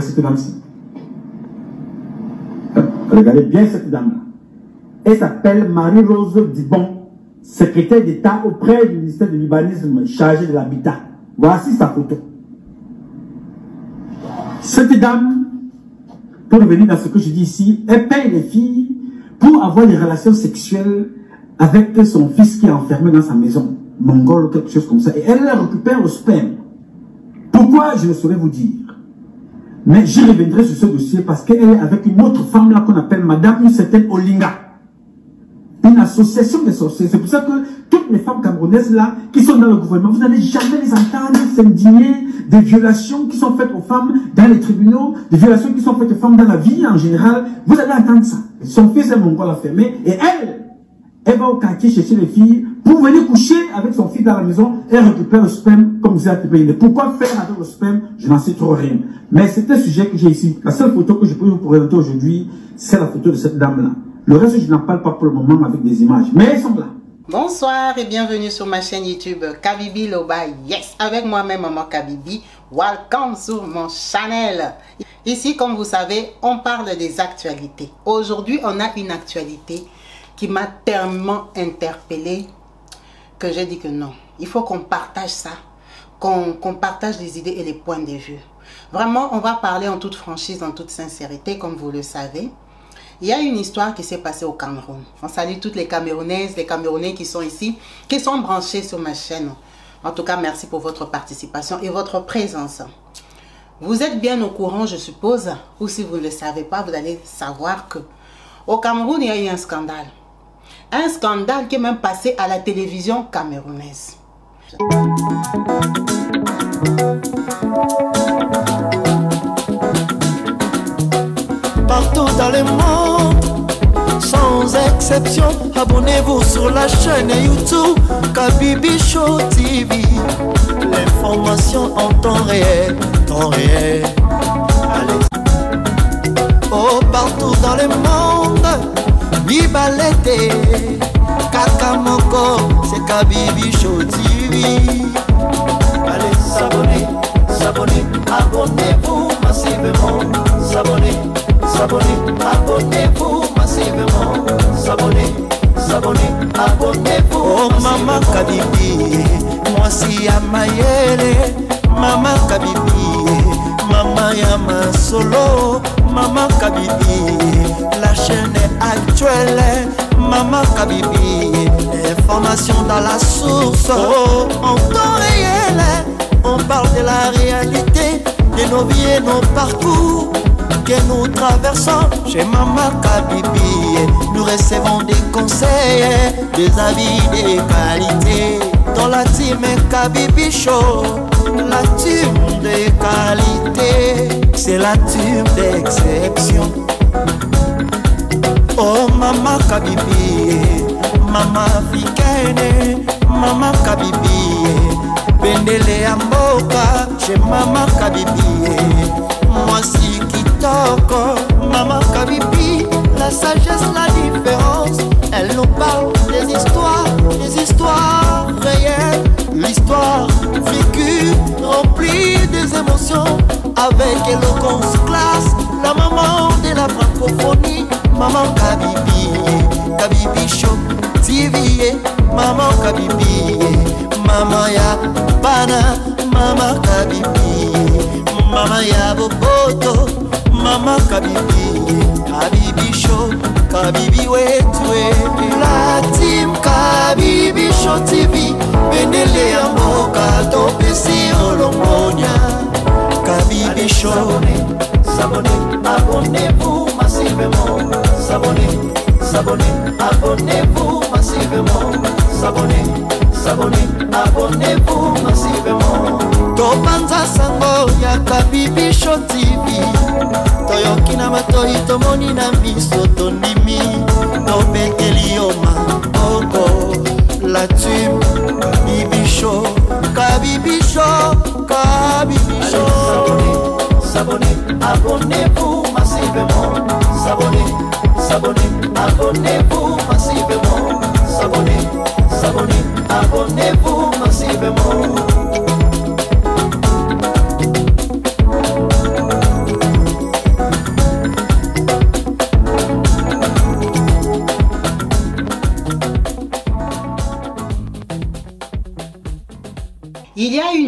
cette dame-ci. Regardez bien cette dame-là. Elle s'appelle Marie-Rose Dibon, secrétaire d'État auprès du ministère de l'Urbanisme chargé de l'habitat. Voici sa photo. Cette dame, pour revenir dans ce que je dis ici, elle paye les filles pour avoir des relations sexuelles avec son fils qui est enfermé dans sa maison, mongol ou quelque chose comme ça. Et elle les récupère au sperme. Pourquoi, je ne saurais vous dire. Mais j'y reviendrai sur ce dossier parce qu'elle est avec une autre femme là qu'on appelle Madame, une certaine Olinga. Une association des sorciers. C'est pour ça que toutes les femmes camerounaises là, qui sont dans le gouvernement, vous n'allez jamais les entendre s'indigner des violations qui sont faites aux femmes dans les tribunaux, des violations qui sont faites aux femmes dans la vie en général. Vous allez entendre ça. Son fils est mongol enfermé et elle va au quartier chercher les filles pour venir coucher avec son fils dans la maison et récupérer le sperme comme vous avez payé. Pourquoi faire avec le sperme? Je n'en sais trop rien. Mais c'est un sujet que j'ai ici. La seule photo que je peux vous présenter aujourd'hui, c'est la photo de cette dame-là. Le reste, je n'en parle pas pour le moment avec des images. Mais elles sont là. Bonsoir et bienvenue sur ma chaîne YouTube Kabibi Loba. Yes, avec moi-même Maman Kabibi. Welcome sur mon channel. Ici, comme vous savez, on parle des actualités. Aujourd'hui, on a une actualité qui m'a tellement interpellée que j'ai dit que non. Il faut qu'on partage ça, qu'on partage les idées et les points de vue. Vraiment, on va parler en toute franchise, en toute sincérité, comme vous le savez. Il y a une histoire qui s'est passée au Cameroun. On salue toutes les Camerounaises, les Camerounais qui sont ici, qui sont branchés sur ma chaîne. En tout cas, merci pour votre participation et votre présence. Vous êtes bien au courant, je suppose, ou si vous ne le savez pas, vous allez savoir que au Cameroun, il y a eu un scandale. Un scandale qui est même passé à la télévision camerounaise. Partout dans le monde, sans exception, abonnez-vous sur la chaîne YouTube Kabibi Show TV. L'information en temps réel, Allez. Oh, partout dans le monde, Bibalete, Kakamoko, c'est Kabibi Show TV. Allez, s'abonner, abonnez-vous massivement, s'abonner, abonnez-vous massivement, s'abonner, abonnez-vous. Oh Maman Kabibi, moi si à Mayele, Maman Kabibi, Maman Yama Solo, Maman Kabibi, la chaîne est actuelle, Maman Kabibi, information dans la source, oh, en temps réel, on parle de la réalité, de nos vies et nos parcours que nous traversons chez Maman Kabibi. Nous recevons des conseils, des avis de qualité. Dans la team Kabibi Show, la team de qualité, c'est la team d'exception. Oh Maman Kabibi, Maman africaine, Maman Kabibi, Bendele Amboka, chez Maman Kabibi. Moi si Kitoko, Maman Kabibi, la sagesse, la différence. Elle nous parle des histoires réelles, l'histoire vécue, remplie des émotions, avec éloquence, classe, la maman de la francophonie, Maman Kabibi, Kabibi Show TV, Maman Kabibi, Maman ya Bana, Maman Kabibi, Maman ya Boboto, Maman Kabibi, Kabibi Show, Kabibi wetwe. La team Kabibi Show TV, Benele Amboka, Topesi Olongonia. Kabibi Show, s'abonner, abonnez-vous massivement, s'abonner, abonnez-vous massivement, s'abonner, abonnez-vous massivement. Topanza sango ya Kabibi Show TV, toyoki na matoi tomoni na miso tondimi, topekeli yoma oko. La team Kabibi Show, Kabibi Show, Kabibi Show. S'abonner, abonnez-vous massivement, s'abonner, abonnez-vous massivement, s'abonner, abonnez-vous massivement.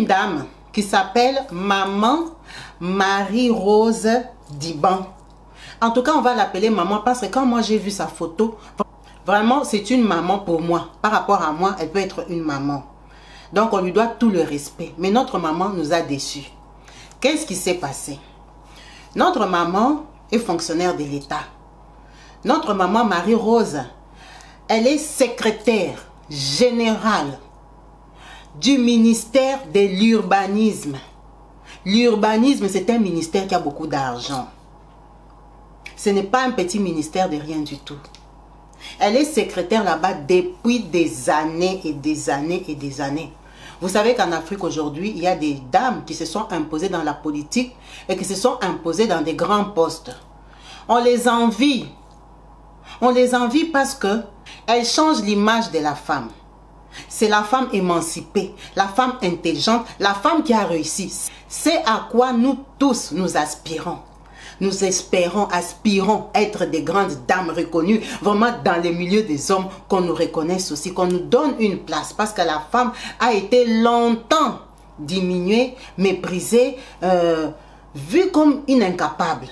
une dame qui s'appelle Maman Marie-Rose Diban. En tout cas, on va l'appeler maman parce que quand moi j'ai vu sa photo, vraiment c'est une maman pour moi. Par rapport à moi, elle peut être une maman. Donc on lui doit tout le respect. Mais notre maman nous a déçus. Qu'est-ce qui s'est passé? Notre maman est fonctionnaire de l'État. Notre maman Marie-Rose, elle est secrétaire générale du ministère de l'urbanisme. L'urbanisme, c'est un ministère qui a beaucoup d'argent. Ce n'est pas un petit ministère de rien du tout. Elle est secrétaire là-bas depuis des années et des années et des années. Vous savez qu'en Afrique aujourd'hui, il y a des dames qui se sont imposées dans la politique et qui se sont imposées dans des grands postes. On les envie. On les envie parce que elles changent l'image de la femme. C'est la femme émancipée, la femme intelligente, la femme qui a réussi. C'est à quoi nous tous nous aspirons. Nous espérons, aspirons être des grandes dames reconnues, vraiment dans les milieux des hommes, qu'on nous reconnaisse aussi, qu'on nous donne une place. Parce que la femme a été longtemps diminuée, méprisée, vue comme une incapable.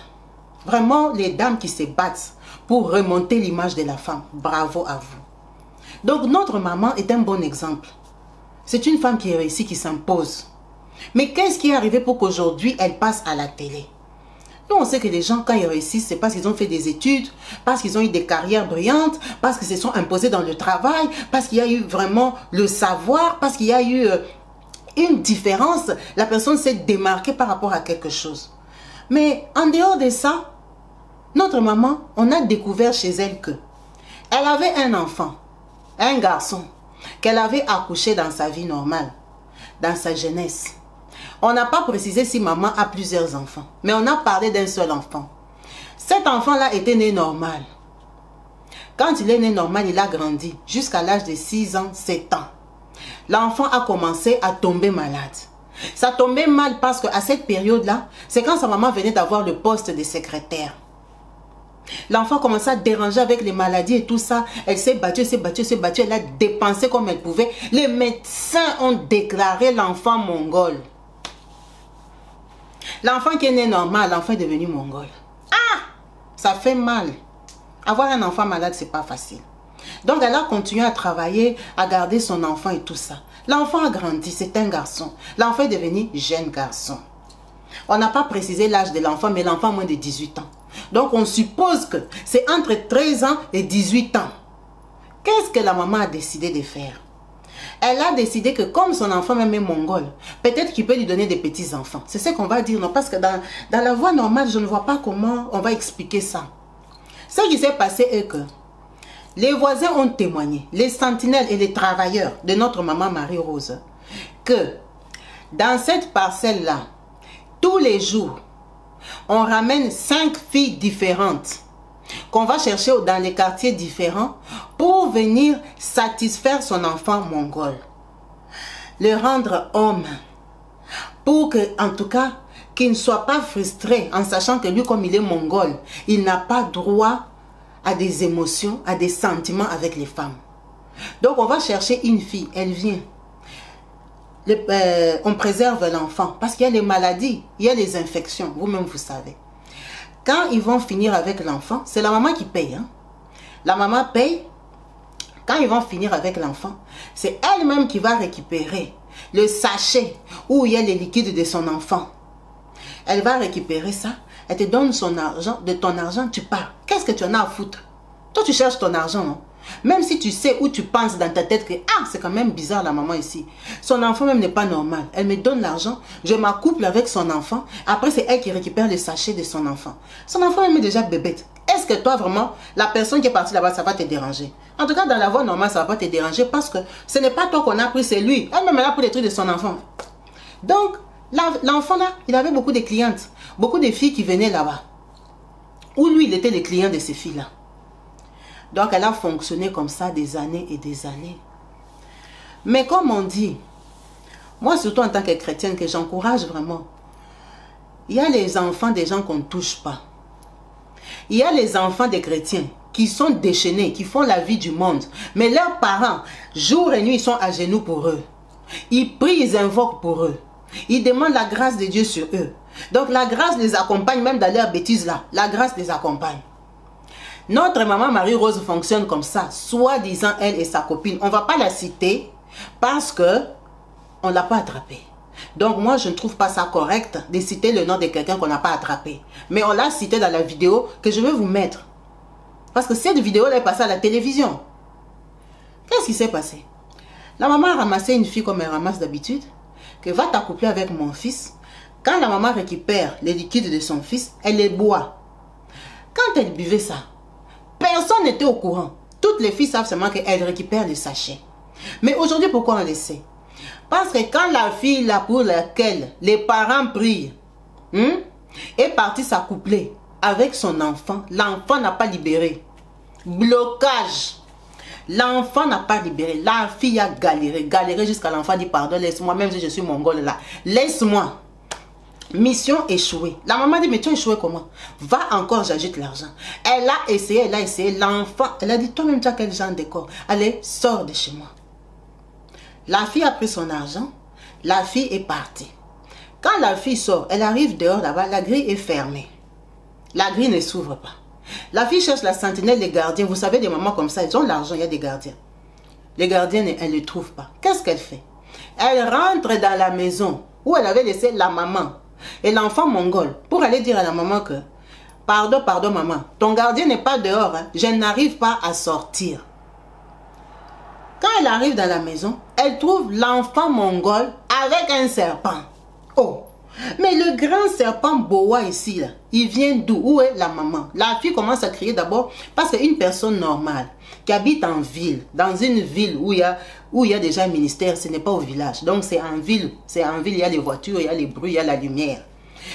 Vraiment, les dames qui se battent pour remonter l'image de la femme, bravo à vous. Donc notre maman est un bon exemple. C'est une femme qui est réussie, qui s'impose. Mais qu'est-ce qui est arrivé pour qu'aujourd'hui elle passe à la télé? Nous, on sait que les gens, quand ils réussissent, c'est parce qu'ils ont fait des études, parce qu'ils ont eu des carrières brillantes, parce qu'ils se sont imposés dans le travail, parce qu'il y a eu vraiment le savoir, parce qu'il y a eu une différence. La personne s'est démarquée par rapport à quelque chose. Mais en dehors de ça, notre maman, on a découvert chez elle que elle avait un enfant, un garçon, qu'elle avait accouché dans sa vie normale, dans sa jeunesse. On n'a pas précisé si maman a plusieurs enfants, mais on a parlé d'un seul enfant. Cet enfant-là était né normal. Quand il est né normal, il a grandi jusqu'à l'âge de 6 ans, 7 ans. L'enfant a commencé à tomber malade. Ça tombait mal parce qu'à cette période-là, c'est quand sa maman venait d'avoir le poste de secrétaire. L'enfant commençait à déranger avec les maladies et tout ça. Elle s'est battue, s'est battue, s'est battue. Elle a dépensé comme elle pouvait. Les médecins ont déclaré l'enfant mongol. L'enfant qui est né normal, l'enfant est devenu mongol. Ah! Ça fait mal. Avoir un enfant malade, c'est pas facile. Donc elle a continué à travailler, à garder son enfant et tout ça. L'enfant a grandi, c'est un garçon. L'enfant est devenu jeune garçon. On n'a pas précisé l'âge de l'enfant, mais l'enfant a moins de 18 ans. Donc on suppose que c'est entre 13 ans et 18 ans. Qu'est-ce que la maman a décidé de faire? Elle a décidé que comme son enfant même est mongol, peut-être qu'il peut lui donner des petits-enfants. C'est ce qu'on va dire, non? Parce que dans la voie normale, je ne vois pas comment on va expliquer ça. Ce qui s'est passé est que les voisins ont témoigné, les sentinelles et les travailleurs de notre maman Marie-Rose, que dans cette parcelle-là, tous les jours, on ramène 5 filles différentes qu'on va chercher dans les quartiers différents pour venir satisfaire son enfant mongol. Le rendre homme. Pour que, en tout cas, qu'il ne soit pas frustré en sachant que lui, comme il est mongol, il n'a pas droit à des émotions, à des sentiments avec les femmes. Donc on va chercher une fille, elle vient. On préserve l'enfant parce qu'il y a les maladies, il y a les infections, vous-même vous savez. Quand ils vont finir avec l'enfant, c'est la maman qui paye. Hein? La maman paye. Quand ils vont finir avec l'enfant, c'est elle-même qui va récupérer le sachet où il y a les liquides de son enfant. Elle va récupérer ça, elle te donne son argent, de ton argent, tu pars. Qu'est-ce que tu en as à foutre? Toi, tu cherches ton argent, non? Même si tu sais où tu penses dans ta tête que ah, c'est quand même bizarre la maman ici. Son enfant même n'est pas normal. Elle me donne l'argent, je m'accouple avec son enfant. Après, c'est elle qui récupère le sachet de son enfant. Son enfant même est déjà bébête. Est-ce que toi, vraiment, la personne qui est partie là-bas, ça va te déranger? En tout cas, dans la voie normale, ça ne va pas te déranger parce que ce n'est pas toi qu'on a pris, c'est lui. Elle-même, elle a pris les trucs de son enfant. Donc, l'enfant là, il avait beaucoup de clientes. Beaucoup de filles qui venaient là-bas. Où lui, il était le client de ces filles-là. Donc, elle a fonctionné comme ça des années et des années. Mais comme on dit, moi, surtout en tant que chrétienne, que j'encourage vraiment, il y a les enfants des gens qu'on ne touche pas. Il y a les enfants des chrétiens qui sont déchaînés, qui font la vie du monde. Mais leurs parents, jour et nuit, ils sont à genoux pour eux. Ils prient, ils invoquent pour eux. Ils demandent la grâce de Dieu sur eux. Donc la grâce les accompagne même dans leurs bêtises là. La grâce les accompagne. Notre maman Marie-Rose fonctionne comme ça. Soi-disant, elle et sa copine. On ne va pas la citer parce que on ne l'a pas attrapée. Donc moi, je ne trouve pas ça correct de citer le nom de quelqu'un qu'on n'a pas attrapé. Mais on l'a cité dans la vidéo que je vais vous mettre. Parce que cette vidéo là est passée à la télévision. Qu'est-ce qui s'est passé? La maman a ramassé une fille comme elle ramasse d'habitude. Que va t'accoupler avec mon fils. Quand la maman récupère les liquides de son fils, elle les boit. Quand elle buvait ça, personne n'était au courant. Toutes les filles savent seulement qu'elle récupère les sachets. Mais aujourd'hui, pourquoi on le sait? Parce que quand la fille là pour laquelle les parents prient est partie s'accoupler avec son enfant, l'enfant n'a pas libéré. Blocage. L'enfant n'a pas libéré. La fille a galéré jusqu'à l'enfant dit pardon, laisse-moi, même si je suis mongole là. Laisse-moi. Mission échouée. La maman dit, mais tu as échoué comment? Va encore, j'ajoute l'argent. Elle a essayé. L'enfant, elle a dit, toi-même tu as quel genre de corps? Allez, sors de chez moi. La fille a pris son argent. La fille est partie. Quand la fille sort, elle arrive dehors là-bas, la grille est fermée. La grille ne s'ouvre pas. La fille cherche la sentinelle, les gardiens. Vous savez, des mamans comme ça, ils ont l'argent, il y a des gardiens. Les gardiens, elle ne le trouvent pas. Qu'est-ce qu'elle fait? Elle rentre dans la maison où elle avait laissé la maman et l'enfant mongol pour aller dire à la maman que pardon maman, ton gardien n'est pas dehors, hein, je n'arrive pas à sortir. Quand elle arrive dans la maison, elle trouve l'enfant mongol avec un serpent. Oh! Mais le grand serpent boa ici, là, il vient d'où? Où est la maman? La fille commence à crier d'abord parce qu'une personne normale qui habite en ville, dans une ville où il y a déjà un ministère, ce n'est pas au village. Donc c'est en ville, il y a les voitures, il y a les bruits, il y a la lumière.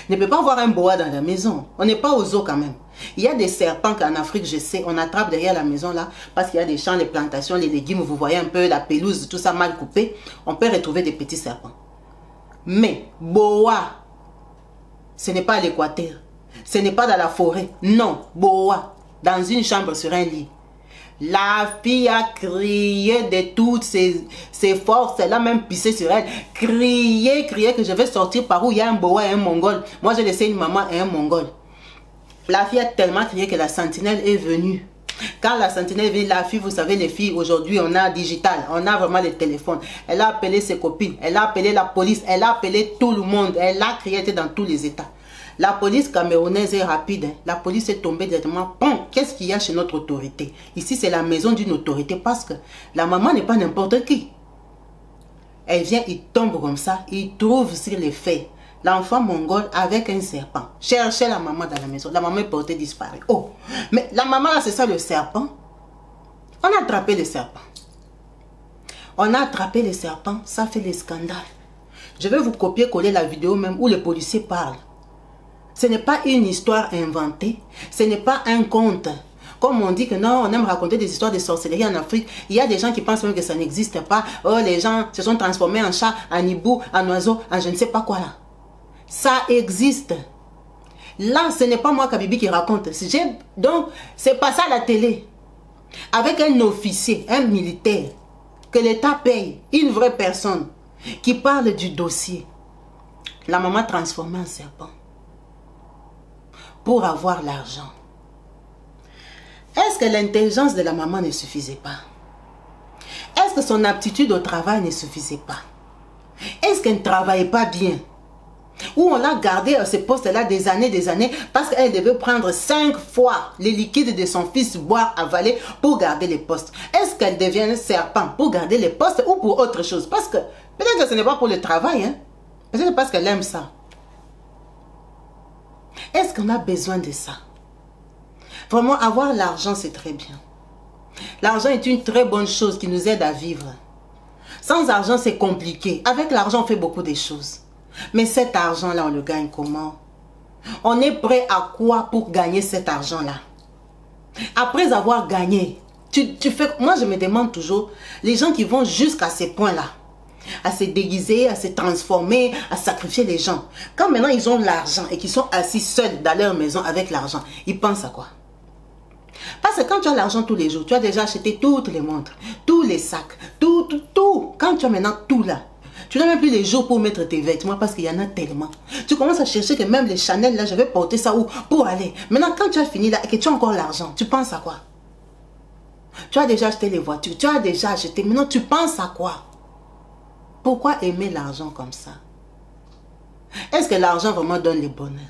Ne peut pas voir un boa dans la maison. On n'est pas aux zoo quand même. Il y a des serpents qu'en Afrique, je sais, on attrape derrière la maison là, parce qu'il y a des champs, les plantations, les légumes, vous voyez un peu la pelouse, tout ça mal coupé. On peut retrouver des petits serpents. Mais boa, ce n'est pas à l'équateur. Ce n'est pas dans la forêt. Non, boa, dans une chambre sur un lit. La fille a crié de toutes ses forces. Elle a même pissé sur elle. Crié que je vais sortir par où il y a un boa et un mongol. Moi, j'ai laissé une maman et un mongol. La fille a tellement crié que la sentinelle est venue. Quand la sentinelle vient, la fille, vous savez, les filles, aujourd'hui, on a digital. On a vraiment les téléphones. Elle a appelé ses copines. Elle a appelé la police. Elle a appelé tout le monde. Elle a crié dans tous les états. La police camerounaise est rapide. Hein. La police est tombée directement. Bon, qu'est-ce qu'il y a chez notre autorité? Ici, c'est la maison d'une autorité parce que la maman n'est pas n'importe qui. Elle vient, il tombe comme ça. Il trouve sur les faits l'enfant mongol avec un serpent. Cherchez la maman dans la maison. La maman est portée disparue. Oh, mais la maman là, c'est ça le serpent. On a attrapé le serpent. On a attrapé le serpent. Ça fait les scandales. Je vais vous copier-coller la vidéo même où les policiers parlent. Ce n'est pas une histoire inventée. Ce n'est pas un conte. Comme on dit que non, on aime raconter des histoires de sorcellerie en Afrique. Il y a des gens qui pensent même que ça n'existe pas. Oh, les gens se sont transformés en chat, en hibou, en oiseau, en je ne sais pas quoi là. Ça existe. Là, ce n'est pas moi, Kabibi, qui raconte. Donc, c'est pas ça à la télé. Avec un officier, un militaire, que l'État paye, une vraie personne, qui parle du dossier. La maman transformée en serpent. Pour avoir l'argent. Est-ce que l'intelligence de la maman ne suffisait pas? Est-ce que son aptitude au travail ne suffisait pas? Est-ce qu'elle ne travaillait pas bien? Ou on l'a gardée à ce poste-là des années parce qu'elle devait prendre 5 fois les liquides de son fils, boire, avaler pour garder les postes. Est-ce qu'elle devient un serpent pour garder les postes ou pour autre chose? Parce que peut-être que ce n'est pas pour le travail, hein? Peut-être parce qu'elle aime ça. Est-ce qu'on a besoin de ça? Vraiment, avoir l'argent, c'est très bien. L'argent est une très bonne chose qui nous aide à vivre. Sans argent, c'est compliqué. Avec l'argent, on fait beaucoup de choses. Mais cet argent-là, on le gagne comment? On est prêt à quoi pour gagner cet argent-là? Après avoir gagné, tu fais... Moi, je me demande toujours, les gens qui vont jusqu'à ces points-là, à se déguiser, à se transformer, à sacrifier les gens. Quand maintenant ils ont l'argent et qu'ils sont assis seuls dans leur maison avec l'argent, ils pensent à quoi? Parce que quand tu as l'argent tous les jours, tu as déjà acheté toutes les montres, tous les sacs, tout. Quand tu as maintenant tout là, Tu n'as même plus les jours pour mettre tes vêtements parce qu'il y en a tellement. Tu commences à chercher que même les Chanel, là, je vais porter ça où pour aller. Maintenant, quand tu as fini là et que tu as encore l'argent, tu penses à quoi? Tu as déjà acheté les voitures, tu as déjà acheté. Maintenant, tu penses à quoi? Pourquoi aimer l'argent comme ça? Est-ce que l'argent vraiment donne le bonheur?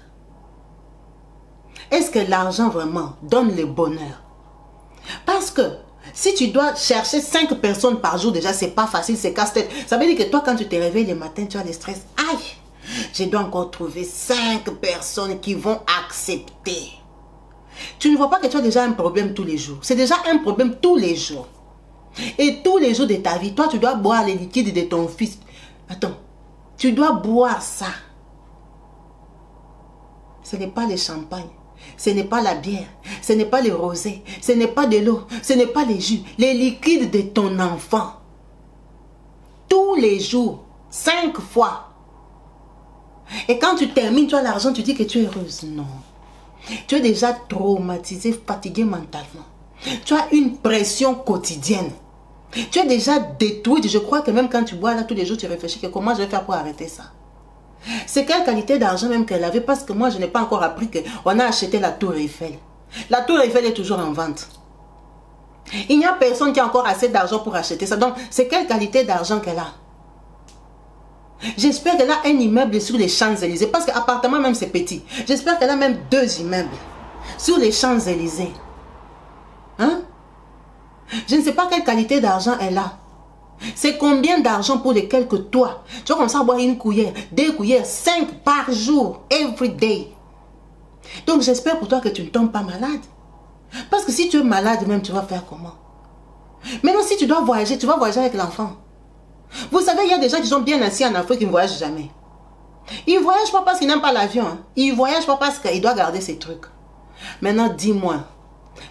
Est-ce que l'argent vraiment donne le bonheur? Parce que si tu dois chercher 5 personnes par jour, déjà, c'est pas facile, c'est casse-tête. Ça veut dire que toi, quand tu te réveilles le matin, tu as le stress. Aïe, je dois encore trouver 5 personnes qui vont accepter. Tu ne vois pas que tu as déjà un problème tous les jours. C'est déjà un problème tous les jours. Et tous les jours de ta vie, toi, tu dois boire les liquides de ton fils. Attends, tu dois boire ça. Ce n'est pas le champagne, ce n'est pas la bière, ce n'est pas le rosé, ce n'est pas de l'eau, ce n'est pas les jus, les liquides de ton enfant. Tous les jours, 5 fois. Et quand tu termines, tu as l'argent, tu dis que tu es heureuse. Non. Tu es déjà traumatisé, fatigué mentalement. Tu as une pression quotidienne. Tu es déjà détruite. Je crois que même quand tu bois là tous les jours, tu réfléchis que comment je vais faire pour arrêter ça. C'est quelle qualité d'argent même qu'elle avait, parce que moi je n'ai pas encore appris qu'on a acheté la tour Eiffel. La tour Eiffel est toujours en vente. Il n'y a personne qui a encore assez d'argent pour acheter ça. Donc c'est quelle qualité d'argent qu'elle a? J'espère qu'elle a un immeuble sur les Champs-Élysées, parce que l'appartement même c'est petit. J'espère qu'elle a même 2 immeubles sur les Champs-Élysées. Hein? Je ne sais pas quelle qualité d'argent elle a. C'est combien d'argent pour lesquels que toi, tu vas comme ça boire une cuillère, 2 cuillères, 5 par jour, every day. Donc j'espère pour toi que tu ne tombes pas malade. Parce que si tu es malade même, tu vas faire comment? Maintenant si tu dois voyager, tu vas voyager avec l'enfant. Vous savez, il y a des gens qui sont bien assis en Afrique qui ne voyagent jamais. Ils ne voyagent pas parce qu'ils n'aiment pas l'avion. Hein. Ils ne voyagent pas parce qu'ils doivent garder ces trucs. Maintenant, dis-moi,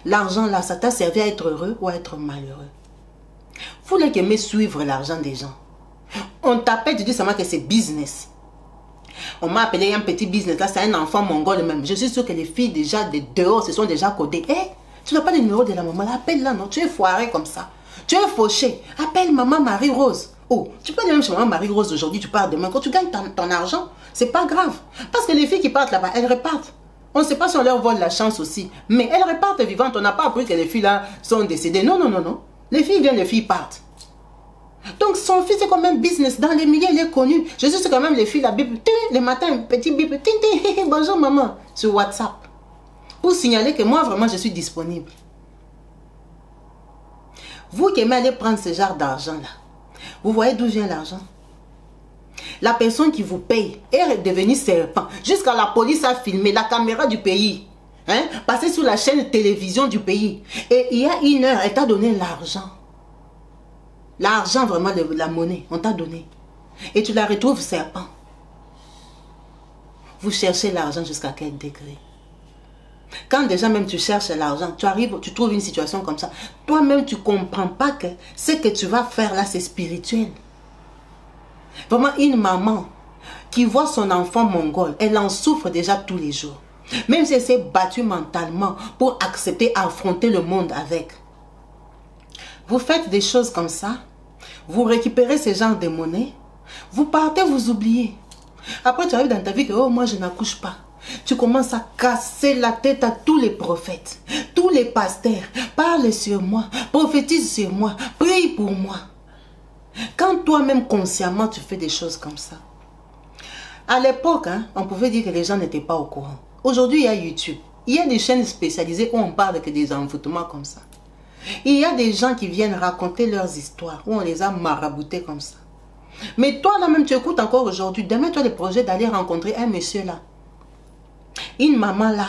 l'argent là, ça t'a servi à être heureux ou à être malheureux? Vous voulez aimer suivre l'argent des gens. On t'appelle, tu dis seulement que c'est business. On m'a appelé un petit business, là c'est un enfant mongol même. Je suis sûr que les filles déjà de dehors se sont déjà codées. Eh, tu n'as pas le numéro de la maman, appelle-la, non? Tu es foiré comme ça. Tu es fauché. Appelle maman Marie-Rose. Oh, tu peux aller même chez maman Marie-Rose aujourd'hui, tu pars demain. Quand tu gagnes ton argent, c'est pas grave. Parce que les filles qui partent là-bas, elles repartent. On ne sait pas si on leur vole la chance aussi. Mais elles repartent vivantes. On n'a pas appris que les filles là sont décédées. Non, non, non, non. Les filles viennent, les filles partent. Donc son fils est quand même business. Dans les milieux, il est connu. Je sais quand même les filles, la bip, les matins, petit bip, bonjour maman, sur WhatsApp. Pour signaler que moi, vraiment, je suis disponible. Vous qui aimez aller prendre ce genre d'argent là, vous voyez d'où vient l'argent? La personne qui vous paye est devenue serpent. Jusqu'à la police a filmé la caméra du pays. Hein, passer sur la chaîne télévision du pays. Et il y a 1 heure, elle t'a donné l'argent. L'argent, vraiment, la monnaie, on t'a donné. Et tu la retrouves serpent. Vous cherchez l'argent jusqu'à quel degré? Quand déjà même tu cherches l'argent, tu arrives, tu trouves une situation comme ça. Toi-même, tu ne comprends pas que ce que tu vas faire là, c'est spirituel. Vraiment, une maman qui voit son enfant mongol, elle en souffre déjà tous les jours. Même si elle s'est battue mentalement pour accepter, affronter le monde avec. Vous faites des choses comme ça, vous récupérez ce genre de monnaie, vous partez, vous oubliez. Après, tu arrives dans ta vie que, oh, moi, je n'accouche pas. Tu commences à casser la tête à tous les prophètes, tous les pasteurs. Parle sur moi, prophétise sur moi, prie pour moi. Quand toi-même, consciemment, tu fais des choses comme ça. À l'époque, hein, on pouvait dire que les gens n'étaient pas au courant. Aujourd'hui, il y a YouTube. Il y a des chaînes spécialisées où on parle que des envoûtements comme ça. Il y a des gens qui viennent raconter leurs histoires, où on les a maraboutés comme ça. Mais toi, là même, tu écoutes encore aujourd'hui. Demain, tu as le projet d'aller rencontrer un monsieur là. Une maman là.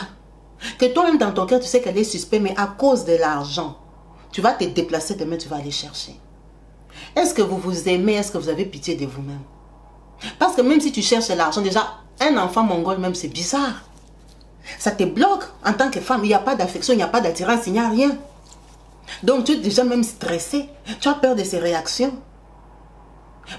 Que toi-même, dans ton cœur, tu sais qu'elle est suspecte, mais à cause de l'argent, tu vas te déplacer demain, tu vas aller chercher. Est-ce que vous vous aimez? Est-ce que vous avez pitié de vous-même? Parce que même si tu cherches l'argent, déjà, un enfant mongol même, c'est bizarre. Ça te bloque en tant que femme. Il n'y a pas d'affection, il n'y a pas d'attirance, il n'y a rien. Donc tu es déjà même stressé. Tu as peur de ces réactions.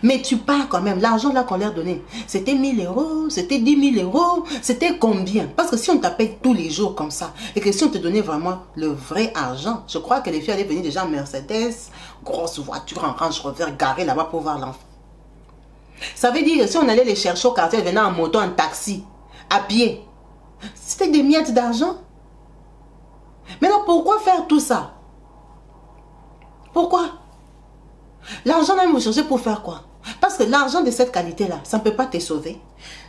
Mais tu pars quand même. L'argent là qu'on leur donnait, c'était 1 000 euros, c'était 10 000 euros, c'était combien? Parce que si on t'appelle tous les jours comme ça, et que si on te donnait vraiment le vrai argent, je crois que les filles allaient venir déjà en Mercedes, grosse voiture en Range Rover garée là-bas pour voir l'enfant. Ça veut dire que si on allait les chercher au quartier, venant en moto, en taxi, à pied, c'était des miettes d'argent. Maintenant, pourquoi faire tout ça? Pourquoi? L'argent, même vous cherchez pour faire quoi? Parce que l'argent de cette qualité-là, ça ne peut pas te sauver.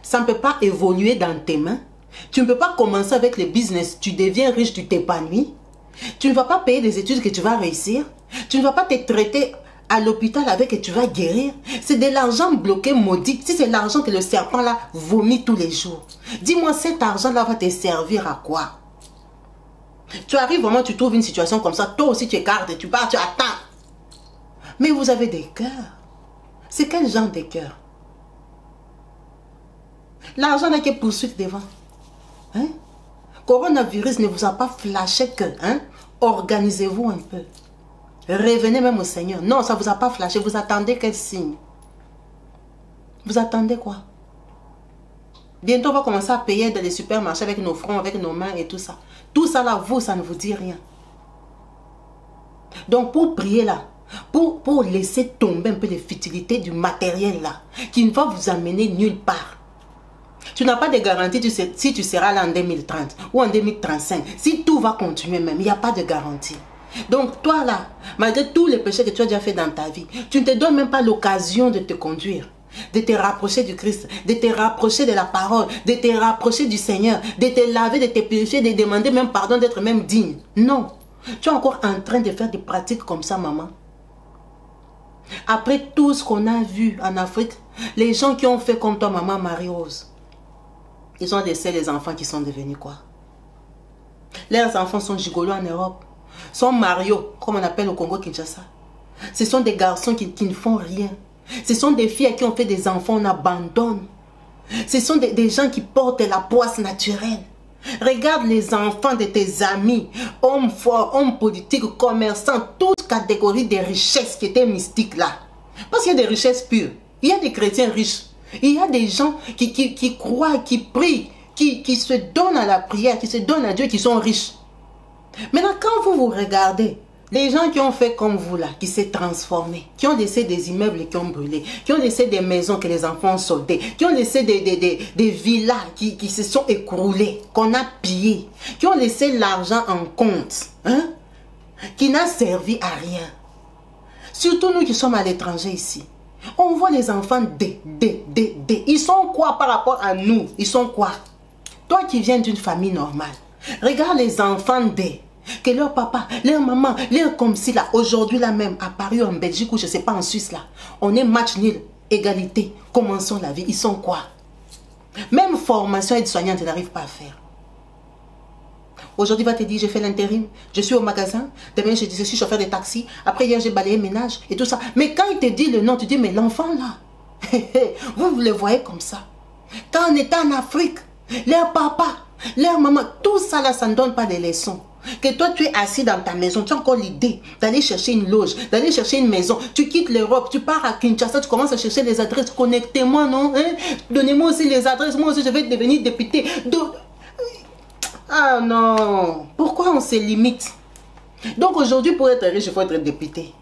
Ça ne peut pas évoluer dans tes mains. Tu ne peux pas commencer avec le business. Tu deviens riche, tu t'épanouis. Tu ne vas pas payer des études que tu vas réussir. Tu ne vas pas te traiter à l'hôpital avec et tu vas guérir. C'est de l'argent bloqué, maudit. Si c'est l'argent que le serpent là vomit tous les jours. Dis-moi, cet argent-là va te servir à quoi? Tu arrives vraiment, tu trouves une situation comme ça. Toi aussi, tu écartes, tu pars, tu attends. Mais vous avez des cœurs. C'est quel genre de cœur? L'argent n'a que poursuite devant. Hein? Coronavirus ne vous a pas flashé que, hein? Organisez-vous un peu. Revenez même au Seigneur. Non, ça ne vous a pas flashé. Vous attendez quel signe? Vous attendez quoi? Bientôt, on va commencer à payer dans les supermarchés avec nos fronts, avec nos mains et tout ça. Tout ça là, vous, ça ne vous dit rien. Donc, pour prier là, pour laisser tomber un peu les futilités du matériel là, qui ne va vous amener nulle part. Tu n'as pas de garantie si tu seras là en 2030 ou en 2035. Si tout va continuer même, il n'y a pas de garantie. Donc toi là, malgré tous les péchés que tu as déjà fait dans ta vie, tu ne te donnes même pas l'occasion de te conduire, de te rapprocher du Christ, de te rapprocher de la parole, de te rapprocher du Seigneur, de te laver, de te purifier, de demander même pardon, d'être même digne. Non, tu es encore en train de faire des pratiques comme ça, maman. Après tout ce qu'on a vu en Afrique, les gens qui ont fait comme toi, maman Marie-Rose, ils ont laissé les enfants qui sont devenus quoi? Leurs enfants sont gigolos en Europe. Sont Mario, comme on appelle au Congo-Kinshasa. Ce sont des garçons qui ne font rien. Ce sont des filles à qui on fait des enfants, on abandonne. Ce sont des gens qui portent la poisse naturelle. Regarde les enfants de tes amis, hommes forts, hommes politiques, commerçants, toutes catégories de richesses qui étaient mystiques là. Parce qu'il y a des richesses pures. Il y a des chrétiens riches. Il y a des gens qui croient, qui prient, qui se donnent à la prière, qui se donnent à Dieu, qui sont riches. Maintenant, quand vous regardez, les gens qui ont fait comme vous là, qui s'est transformés, qui ont laissé des immeubles qui ont brûlé, qui ont laissé des maisons que les enfants ont sautées, qui ont laissé des villas qui se sont écroulées, qu'on a pillées, qui ont laissé l'argent en compte, hein, qui n'a servi à rien. Surtout nous qui sommes à l'étranger ici. On voit les enfants ils sont quoi par rapport à nous? Ils sont quoi? Toi qui viens d'une famille normale, regarde les enfants que leur papa, leur maman, leur comme si là, aujourd'hui là même, à Paris ou en Belgique ou je ne sais pas en Suisse là, on est match nul, égalité, commençons la vie, ils sont quoi? Même formation aide-soignante, ils n'arrivent pas à faire. Aujourd'hui, va te dire, j'ai fait l'intérim, je suis au magasin, demain je suis chauffeur de taxi, après hier j'ai balayé ménage et tout ça. Mais quand il te dit le nom, tu dis, mais l'enfant là, vous le voyez comme ça. Quand on était en Afrique, leur papa, leur maman, tout ça là, ça ne donne pas des leçons. Que toi tu es assis dans ta maison, tu as encore l'idée d'aller chercher une loge, d'aller chercher une maison, tu quittes l'Europe, tu pars à Kinshasa, tu commences à chercher les adresses, connectez-moi non, hein? Donnez-moi aussi les adresses, moi aussi je vais devenir député. Ah non, pourquoi on se limite? Donc aujourd'hui pour être riche, il faut être député.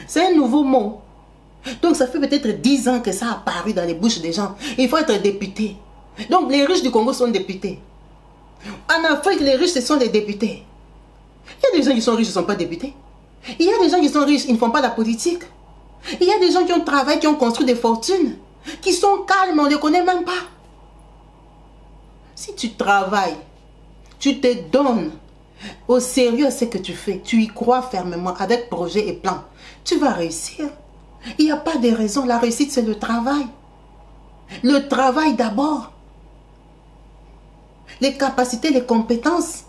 C'est un nouveau mot. Donc ça fait peut-être 10 ans que ça a apparu dans les bouches des gens. Il faut être député. Donc les riches du Congo sont députés. En Afrique, les riches, ce sont les députés. Il y a des gens qui sont riches, ils ne sont pas députés. Il y a des gens qui sont riches, ils ne font pas la politique. Il y a des gens qui ont travaillé, qui ont construit des fortunes, qui sont calmes, on ne les connaît même pas. Si tu travailles, tu te donnes au sérieux à ce que tu fais, tu y crois fermement, avec projet et plan, tu vas réussir. Il n'y a pas de raison, la réussite c'est le travail. Le travail d'abord. Les capacités, les compétences.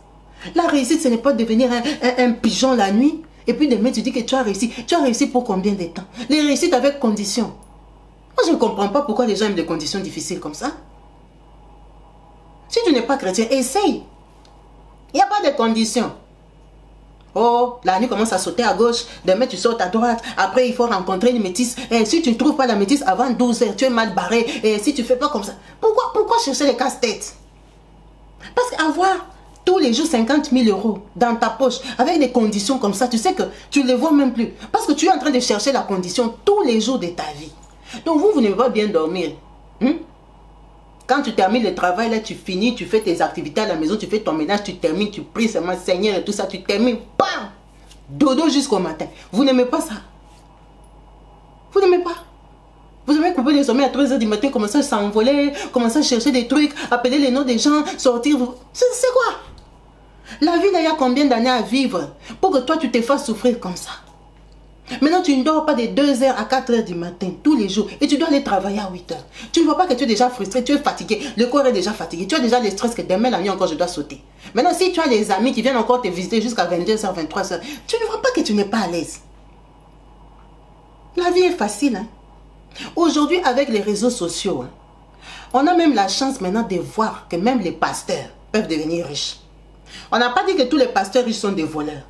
La réussite, ce n'est pas devenir un pigeon la nuit. Et puis demain, tu dis que tu as réussi. Tu as réussi pour combien de temps? Les réussites avec conditions. Moi, je ne comprends pas pourquoi les gens aiment des conditions difficiles comme ça. Si tu n'es pas chrétien, essaye. Il n'y a pas de conditions. Oh, la nuit commence à sauter à gauche. Demain, tu sautes à droite. Après, il faut rencontrer une métisse. Et si tu ne trouves pas la métisse avant 12 heures, tu es mal barré. Et si tu ne fais pas comme ça. Pourquoi chercher les casse-têtes? Parce qu'avoir tous les jours 50 000 € dans ta poche, avec des conditions comme ça, tu sais que tu ne les vois même plus. Parce que tu es en train de chercher la condition tous les jours de ta vie. Donc vous n'aimez pas bien dormir. Quand tu termines le travail, là, tu finis, tu fais tes activités à la maison, tu fais ton ménage, tu termines, tu pries seulement Seigneur et tout ça, tu termines, bam, dodo jusqu'au matin. Vous n'aimez pas ça. Vous n'aimez pas. Vous aimez couper les sommeils à 3 h du matin, commencer à s'envoler, commencer à chercher des trucs, appeler les noms des gens, sortir. C'est quoi? La vie, il y a combien d'années à vivre pour que toi, tu te fasses souffrir comme ça? Maintenant, tu ne dors pas de 2 h à 4 h du matin, tous les jours, et tu dois aller travailler à 8 h. Tu ne vois pas que tu es déjà frustré, tu es fatigué, le corps est déjà fatigué, tu as déjà le stress que demain la nuit encore je dois sauter. Maintenant, si tu as des amis qui viennent encore te visiter jusqu'à 22 h, 23 h, tu ne vois pas que tu n'es pas à l'aise. La vie est facile. Hein? Aujourd'hui, avec les réseaux sociaux, on a même la chance maintenant de voir que même les pasteurs peuvent devenir riches. On n'a pas dit que tous les pasteurs riches sont des voleurs.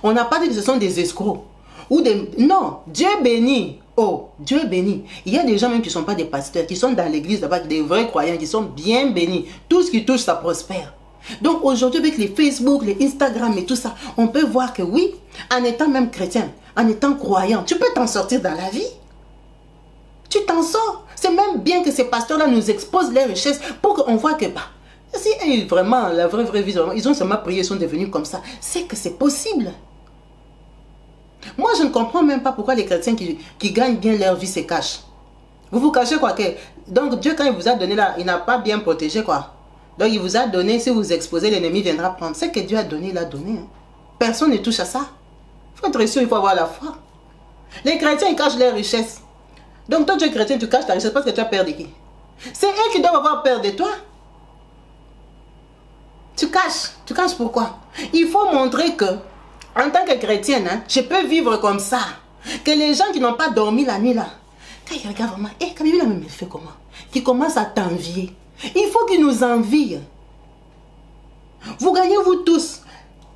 On n'a pas dit que ce sont des escrocs. Ou des... Non, Dieu bénit. Oh, Dieu bénit. Il y a des gens même qui ne sont pas des pasteurs, qui sont dans l'église, des vrais croyants, qui sont bien bénis. Tout ce qui touche, ça prospère. Donc aujourd'hui, avec les Facebook, les Instagram et tout ça, on peut voir que oui, en étant même chrétien, en étant croyant, tu peux t'en sortir dans la vie. Tu t'en sors. C'est même bien que ces pasteurs-là nous exposent les richesses pour qu'on voit que, bah, si vraiment, la vraie vie, ils ont seulement prié, ils sont devenus comme ça, c'est que c'est possible. Moi, je ne comprends même pas pourquoi les chrétiens qui gagnent bien leur vie se cachent. Vous vous cachez quoi? Donc Dieu, quand il vous a donné là, il n'a pas bien protégé quoi. Donc il vous a donné, si vous exposez, l'ennemi viendra prendre. Ce que Dieu a donné, il a donné. Hein. Personne ne touche à ça. Il faut être sûr, il faut avoir la foi. Les chrétiens, ils cachent leurs richesses. Donc toi, tu es chrétien, tu caches ta richesse parce que tu as peur de qui? C'est eux qui doivent avoir peur de toi. Tu caches pourquoi? Il faut montrer que en tant que chrétienne, hein, je peux vivre comme ça. Que les gens qui n'ont pas dormi la nuit là, quand ils regardent vraiment, Kabibi me fait comment? Qui commencent à t'envier. Il faut qu'ils nous envient. Vous gagnez vous tous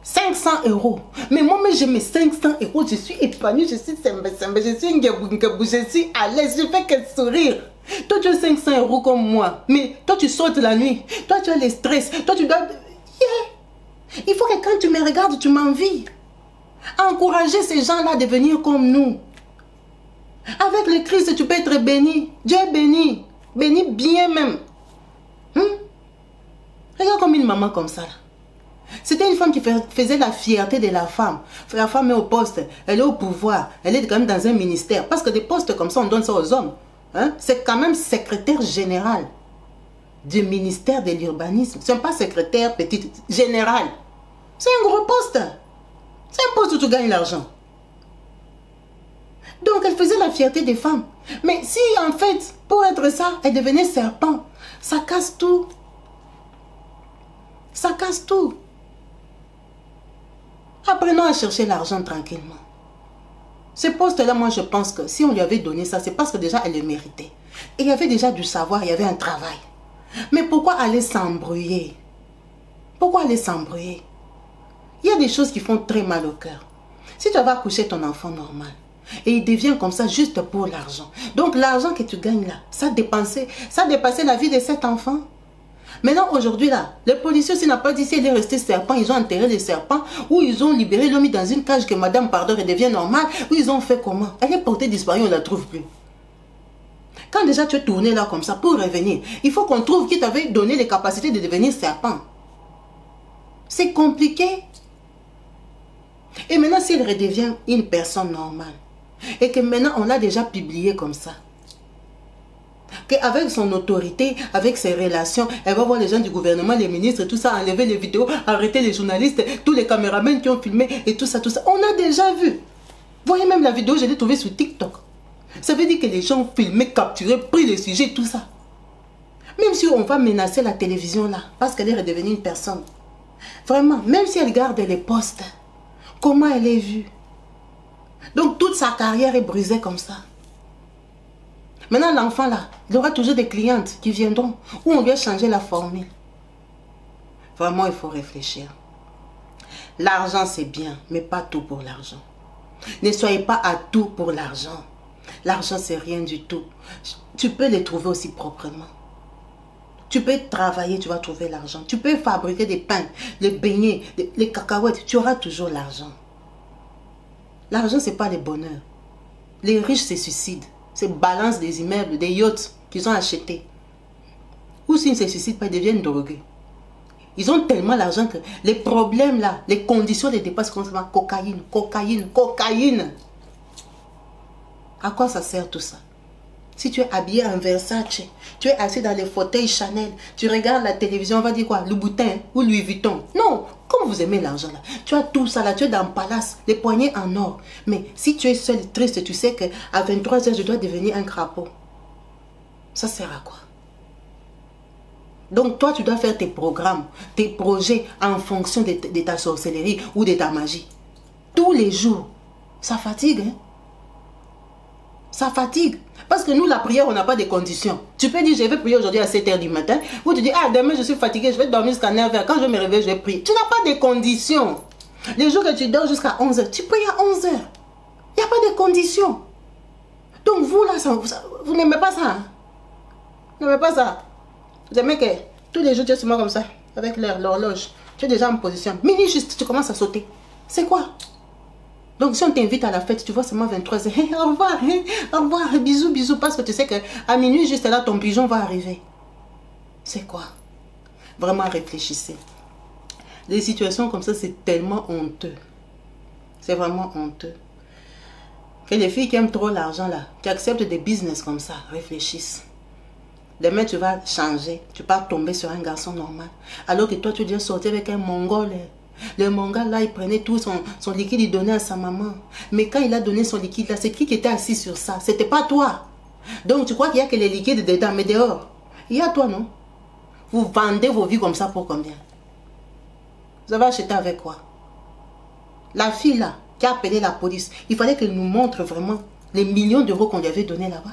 500 €. Mais moi, je mets 500 €. Je suis épanouie, je suis je suis à l'aise, je fais que sourire. Toi, tu as 500 € comme moi. Mais toi, tu sautes la nuit. Toi, tu as le stress. Toi, tu dois... Yeah. Il faut que quand tu me regardes, tu m'envies. Encourager ces gens-là à devenir comme nous. Avec le Christ, tu peux être béni. Dieu est béni. Béni bien même. Regarde comme une maman comme ça. C'était une femme qui faisait la fierté de la femme. La femme est au poste, elle est au pouvoir, elle est quand même dans un ministère. Parce que des postes comme ça, on donne ça aux hommes. Hein? C'est quand même secrétaire général du ministère de l'urbanisme. Ce n'est pas secrétaire petit, général. C'est un gros poste. C'est un poste où tu gagnes l'argent. Donc, elle faisait la fierté des femmes. Mais si, en fait, pour être ça, elle devenait serpent, ça casse tout. Ça casse tout. Apprenons à chercher l'argent tranquillement. Ce poste-là, moi, je pense que si on lui avait donné ça, c'est parce que déjà, elle le méritait. Et il y avait déjà du savoir, il y avait un travail. Mais pourquoi aller s'embrouiller? Pourquoi aller s'embrouiller? Il y a des choses qui font très mal au cœur. Si tu vas accoucher ton enfant normal, et il devient comme ça juste pour l'argent. Donc l'argent que tu gagnes là, ça dépassait la vie de cet enfant. Maintenant aujourd'hui là, les policiers aussi n'ont pas dit si elle est restée serpent, ils ont enterré les serpents, ou ils ont libéré, ils l'ont mis dans une cage que madame pardon, elle devient normale, ou ils ont fait comment? Elle est portée disparue, on ne la trouve plus. Quand déjà tu es tourné là comme ça pour revenir, il faut qu'on trouve qui t'avait donné les capacités de devenir serpent. C'est compliqué. Et maintenant si elle redevient une personne normale, et que maintenant on l'a déjà publié comme ça, qu'avec son autorité, avec ses relations, elle va voir les gens du gouvernement, les ministres, tout ça, enlever les vidéos, arrêter les journalistes, tous les caméramans qui ont filmé et tout ça, tout ça. On a déjà vu. Voyez même la vidéo, je l'ai trouvée sur TikTok. Ça veut dire que les gens ont filmé, capturé, pris les sujets, tout ça. Même si on va menacer la télévision là, parce qu'elle est redevenue une personne. Vraiment, même si elle garde les postes, comment elle est vue? Donc toute sa carrière est brisée comme ça. Maintenant l'enfant là, il aura toujours des clientes qui viendront, où on vient changer la formule. Vraiment il faut réfléchir. L'argent c'est bien, mais pas tout pour l'argent. Ne soyez pas à tout pour l'argent. L'argent c'est rien du tout. Tu peux les trouver aussi proprement. Tu peux travailler, tu vas trouver l'argent. Tu peux fabriquer des pains, les beignets, les cacahuètes, tu auras toujours l'argent. L'argent, ce n'est pas le bonheur. Les riches se suicident. se balancent des immeubles, des yachts qu'ils ont achetés. Ou s'ils ne se suicident pas, ils deviennent drogués. Ils ont tellement d'argent que les problèmes là, les conditions de dépenses, constamment cocaïne, cocaïne, cocaïne. À quoi ça sert tout ça? Si tu es habillé en Versace, tu es assis dans les fauteuils Chanel, tu regardes la télévision, on va dire quoi? Louboutin ou Louis Vuitton. Non, comme vous aimez l'argent là. Tu as tout ça là, tu es dans le palace, les poignets en or. Mais si tu es seul et triste, tu sais qu'à 23 h, je dois devenir un crapaud. Ça sert à quoi? Donc toi, tu dois faire tes programmes, tes projets en fonction de ta sorcellerie ou de ta magie. Tous les jours. Ça fatigue, hein? Ça fatigue. Parce que nous, la prière, on n'a pas de conditions. Tu peux dire, je vais prier aujourd'hui à 7 h du matin. Ou tu dis, ah, demain, je suis fatigué, je vais dormir jusqu'à 9 h. Quand je me réveille, je vais prier. Tu n'as pas de conditions. Les jours que tu dors jusqu'à 11 h, tu pries à 11 h. Il n'y a pas de conditions. Donc vous, là, vous n'aimez pas ça. Hein? Vous n'aimez pas ça. Vous aimez que tous les jours, tu es seulement comme ça, avec l'horloge. Tu es déjà en position. Minuit juste, tu commences à sauter. C'est quoi? Donc si on t'invite à la fête, tu vois seulement 23 h. Hey, au revoir, hey, au revoir, bisous, bisous. Parce que tu sais qu'à minuit, juste là, ton pigeon va arriver. C'est quoi? Vraiment réfléchissez. Des situations comme ça, c'est tellement honteux. C'est vraiment honteux. Que les filles qui aiment trop l'argent là, qui acceptent des business comme ça, réfléchissent. Demain, tu vas changer. Tu vas tomber sur un garçon normal. Alors que toi, tu dois sortir avec un Mongol. Le Mongol, là, il prenait tout son liquide, il donnait à sa maman. Mais quand il a donné son liquide, là, c'est qui était assis sur ça? C'était pas toi. Donc, tu crois qu'il n'y a que les liquides dedans, mais dehors, il y a toi, non? Vous vendez vos vies comme ça pour combien? Vous avez acheté avec quoi? La fille, là, qui a appelé la police, il fallait qu'elle nous montre vraiment les millions d'euros qu'on lui avait donnés là-bas.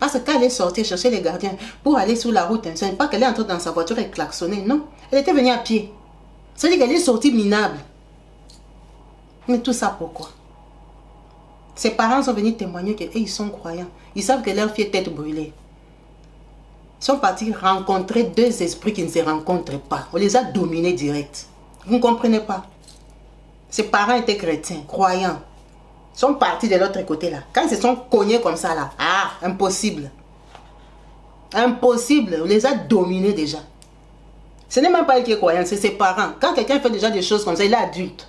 Parce que quand elle est sortie chercher les gardiens pour aller sur la route, ce n'est pas qu'elle est entrée dans sa voiture et klaxonnée, non. Elle était venue à pied. C'est-à-dire qu'elle est sortie minable. Mais tout ça pourquoi? Ses parents sont venus témoigner qu'ils sont croyants. Ils savent que leur fille est tête brûlée. Ils sont partis rencontrer deux esprits qui ne se rencontrent pas. On les a dominés direct. Vous ne comprenez pas? Ses parents étaient chrétiens, croyants. Ils sont partis de l'autre côté là. Quand ils se sont cognés comme ça là, ah, impossible. Impossible, on les a dominés déjà. Ce n'est même pas elle qui est croyante, c'est ses parents. Quand quelqu'un fait déjà des choses comme ça, il est adulte.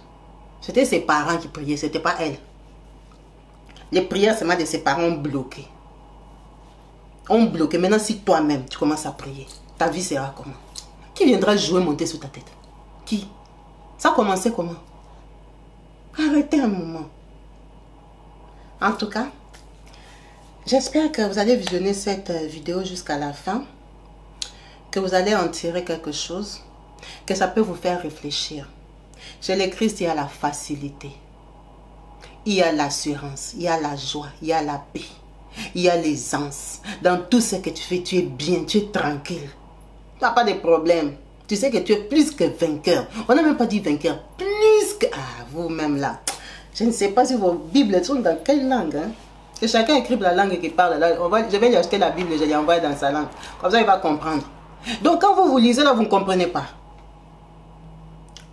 C'était ses parents qui priaient, ce n'était pas elle. Les prières seulement de ses parents ont bloqué. Ont bloqué. Maintenant, si toi-même, tu commences à prier, ta vie sera comment? Qui viendra jouer, monter sur ta tête? Qui? Ça a commencé comment? Arrêtez un moment. En tout cas, j'espère que vous allez visionner cette vidéo jusqu'à la fin, que vous allez en tirer quelque chose, que ça peut vous faire réfléchir. Chez les Christ, il y a la facilité, il y a l'assurance, il y a la joie, il y a la paix, il y a l'aisance. Dans tout ce que tu fais, tu es bien, tu es tranquille. Tu n'as pas de problème. Tu sais que tu es plus que vainqueur. On n'a même pas dit vainqueur, plus que... Ah, vous-même là. Je ne sais pas si vos Bibles sont dans quelle langue. Hein? Que chacun écrive la langue qu'il parle. Là, je vais lui acheter la Bible et je l'ai envoyer dans sa langue. Comme ça, il va comprendre. Donc, quand vous lisez là, vous ne comprenez pas.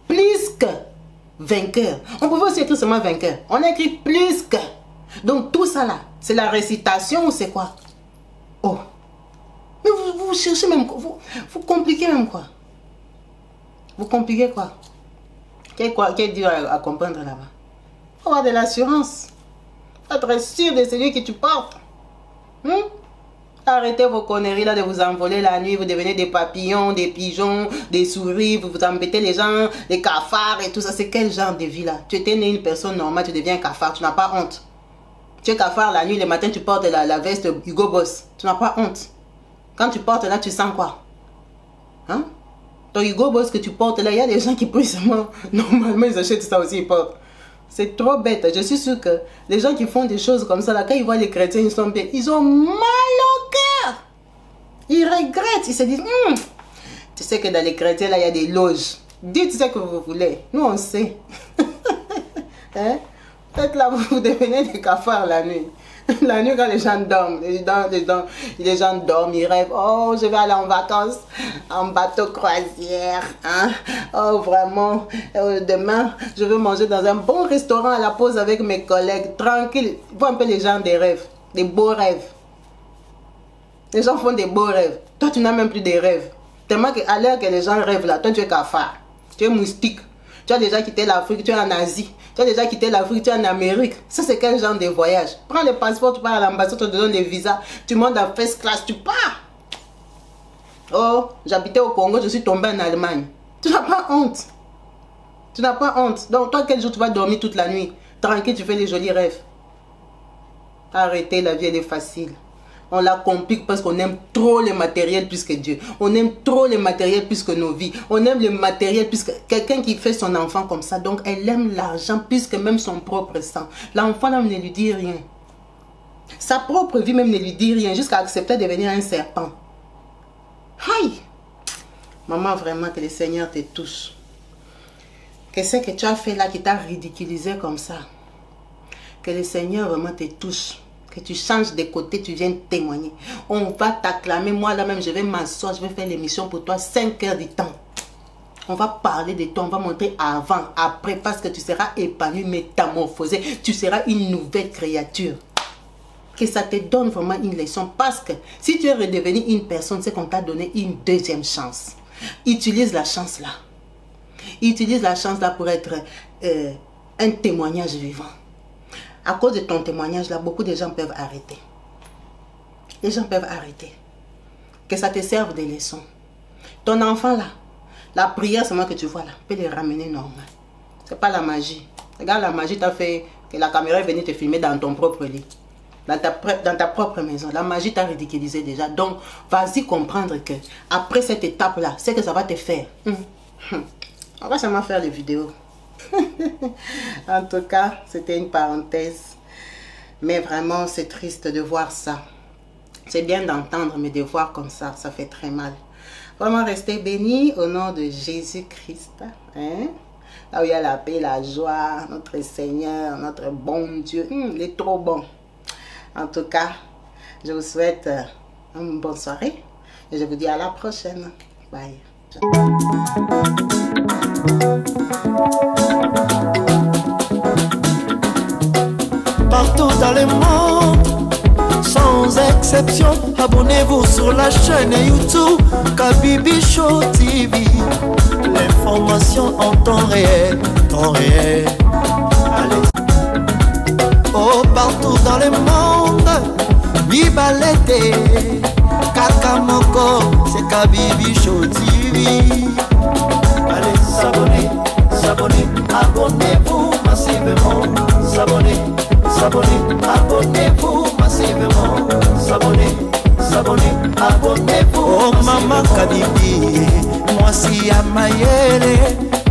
Plus que vainqueur. On pouvait aussi écrire seulement vainqueur. On a écrit plus que. Donc, tout ça là, c'est la récitation ou c'est quoi? Oh. Mais vous cherchez même... Vous compliquez même quoi? Vous compliquez quoi? Quel Dieu à comprendre là-bas? Il faut avoir de l'assurance. Il faut être sûr de celui que tu portes. Arrêtez vos conneries là de vous envoler la nuit. Vous devenez des papillons, des pigeons, des souris. Vous vous embêtez les gens, des cafards et tout ça. C'est quel genre de vie là? Tu étais né une personne normale, tu deviens un cafard. Tu n'as pas honte. Tu es cafard la nuit, le matin tu portes la veste Hugo Boss. Tu n'as pas honte. Quand tu portes là, tu sens quoi? Hein? Ton Hugo Boss que tu portes là, il y a des gens qui prient seulement. Normalement, ils achètent ça aussi, ils portent. C'est trop bête. Je suis sûre que les gens qui font des choses comme ça, là, quand ils voient les chrétiens, ils sont bien. Ils ont mal au cœur. Ils regrettent. Ils se disent, tu sais que dans les chrétiens, là, il y a des loges. Dites ce que vous voulez. Nous, on sait. Hein? Peut-être là, vous devenez des cafards la nuit. La nuit, quand les gens dorment, les gens dorment, ils rêvent. Oh, je vais aller en vacances, en bateau croisière. Hein? Oh, vraiment, demain, je veux manger dans un bon restaurant à la pause avec mes collègues, tranquille. Vois un peu les gens des rêves, des beaux rêves. Les gens font des beaux rêves. Toi, tu n'as même plus des rêves. Tellement qu'à l'heure que les gens rêvent là, toi, tu es cafard. Tu es moustique. Tu as déjà quitté l'Afrique, tu es en Asie. Tu as déjà quitté l'Afrique, tu es en Amérique. Ça, c'est quel genre de voyage? Prends le passeport, tu pars à l'ambassade, tu te donnes des visas. Tu montes en first class, tu pars. Oh, j'habitais au Congo, je suis tombé en Allemagne. Tu n'as pas honte. Tu n'as pas honte. Donc, toi, quel jour tu vas dormir toute la nuit? Tranquille, tu fais les jolis rêves. Arrêtez, la vie, elle est facile. On la complique parce qu'on aime trop le matériel plus que Dieu. On aime trop le matériel plus que nos vies. On aime le matériel plus que... Quelqu'un qui fait son enfant comme ça, donc elle aime l'argent plus que même son propre sang. L'enfant là ne lui dit rien. Sa propre vie même ne lui dit rien jusqu'à accepter de devenir un serpent. Aïe! Maman, vraiment que le Seigneur te touche. Qu'est-ce que tu as fait là qui t'a ridiculisé comme ça? Que le Seigneur vraiment te touche. Que tu changes de côté, tu viens témoigner. On va t'acclamer. Moi là même, je vais m'asseoir, je vais faire l'émission pour toi 5 heures du temps. On va parler de toi, on va montrer avant, après, parce que tu seras épanoui, métamorphosé. Tu seras une nouvelle créature. Que ça te donne vraiment une leçon. Parce que si tu es redevenu une personne, c'est qu'on t'a donné une deuxième chance. Utilise la chance là. Utilise la chance là pour être un témoignage vivant. À cause de ton témoignage là, beaucoup de gens peuvent arrêter. Les gens peuvent arrêter. Que ça te serve de leçon. Ton enfant là, la prière seulement que tu vois là, peut le ramener normal. C'est pas la magie. Regarde, la magie t'a fait que la caméra est venue te filmer dans ton propre lit. Dans ta propre maison. La magie t'a ridiculisé déjà. Donc, vas-y comprendre que après cette étape là, c'est que ça va te faire. On va seulement faire des vidéos. En tout cas, c'était une parenthèse. Mais vraiment, c'est triste de voir ça. C'est bien d'entendre, mais de voir comme ça, ça fait très mal. Vraiment, restez bénis au nom de Jésus-Christ. Hein? Là où il y a la paix, la joie, notre Seigneur, notre bon Dieu. Il est trop bon. En tout cas, je vous souhaite une bonne soirée. Et je vous dis à la prochaine. Bye. Partout dans le monde, sans exception, abonnez-vous sur la chaîne YouTube Kabibi Show TV. L'information en temps réel, Allez. Oh, partout dans le monde, Bibalete, Kakamoko, c'est Kabibi Show TV. Allez, s'abonner, abonnez-vous massivement. S'abonner, abonnez-vous massivement. S'abonner, abonnez-vous. Oh Maman Kabibi, moi si Amayele,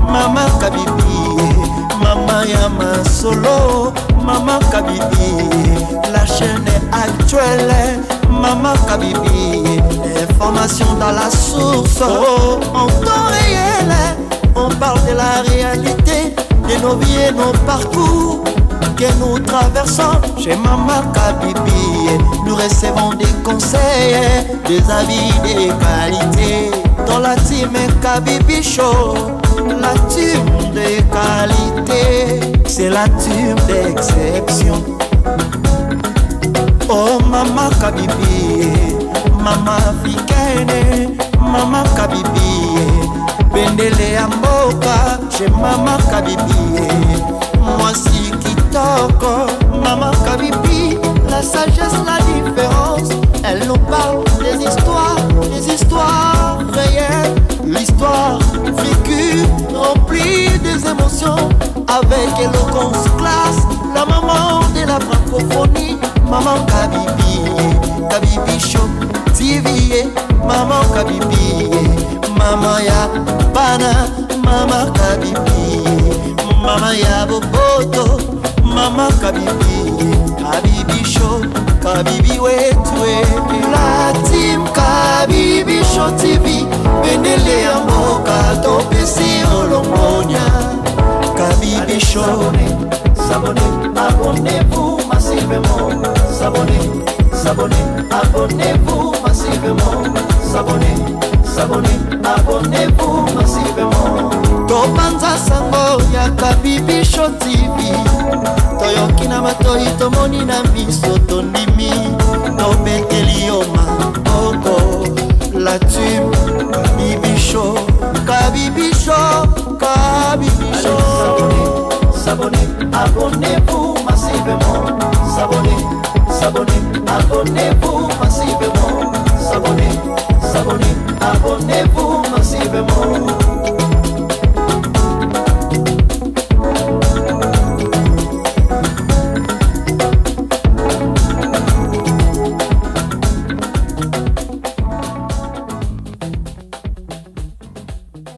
Maman Kabibi, Maman Yama Solo, Maman Kabibi, la chaîne est actuelle, Maman Kabibi, information dans la source, oh, en temps réel, on parle de la réalité, de nos vies et nos parcours que nous traversons chez Maman Kabibi. Nous recevons des conseils, des avis, des qualités. Dans la team Kabibi Show, la team de qualité, c'est la team d'exception. Oh Maman Kabibi, Maman africaine, Maman Kabibi, Bendele Amboka, chez Maman Kabibi. Moi si Kitoko, Maman Kabibi, la sagesse, la différence. Elle nous parle des histoires réelles, l'histoire vécue, remplie des émotions, avec éloquence, classe, la maman de la francophonie, Maman Kabibi, Kabibi Show TV, Maman Kabibi, Maman ya Bana, Maman Kabibi, Maman ya Boboto, Maman Kabibi, Kabibi Show, Kabibi wetwe. La team Kabibi Show TV, Benele ya Mboka, Topesi Olongonia. Kabibi Show, s'abonnez, abonnez-vous massivement. na Kabibi Show TV. Toyoki na matoi tomoni na miso tondimi. Tobeteli yoma oko la tube. Kabibi Show, Kabibi Show, Kabibi Show. S'abonnez, abonnez-vous massivement. S'abonnez.